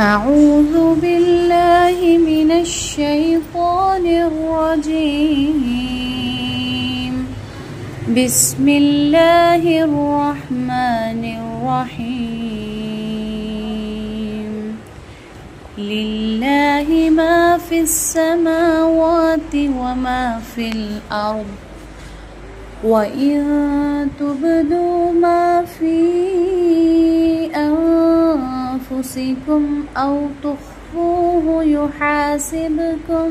أعوذ بالله من الشيطان الرجيم. بسم الله الرحمن الرحيم. لله ما في السماوات وما في الأرض، وإن تبدوا ما في أنفسكم أو تخفوه يحاسبكم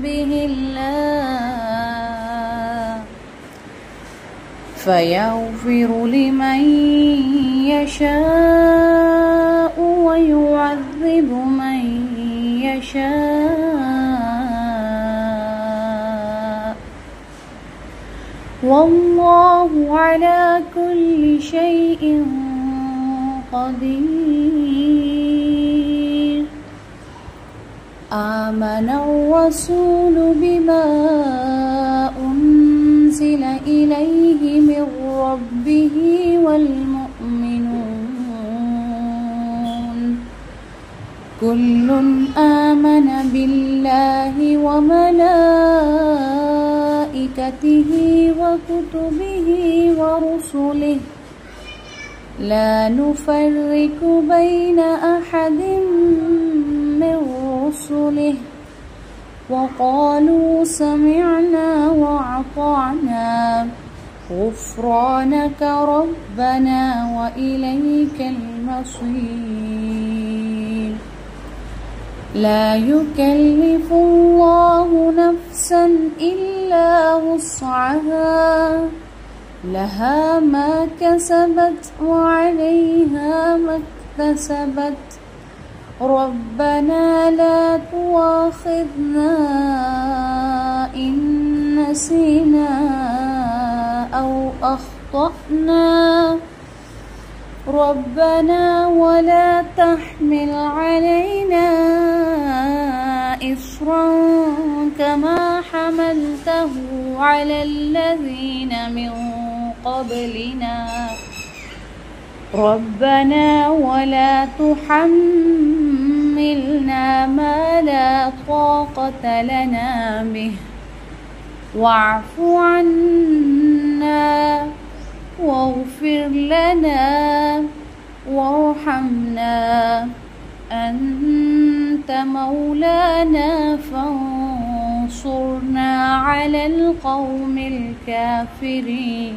به الله، فيغفر لمن يشاء ويعذب من يشاء، والله على كل شيء قدير. آمن الرسول بما أنزل إليه من ربه والمؤمنون كل آمن بالله وملائكته وكتبه ورسله لا نفرق بين أحد من رسله، وقالوا سمعنا وأطعنا غفرانك ربنا وإليك المصير. لا يكلف الله نفسا إلا وسعها، لها ما كسبت وعليها ما اكتسبت. ربنا لا تؤاخذنا إن نسينا أو أخطأنا، ربنا ولا تحمل علينا إصرا كما حملته على الذين من قبلنا، ربنا ولا تحملنا ما لا طاقة لنا به، واعف عنا واغفر لنا وارحمنا، أنت مولانا فانصرنا على القوم الكافرين.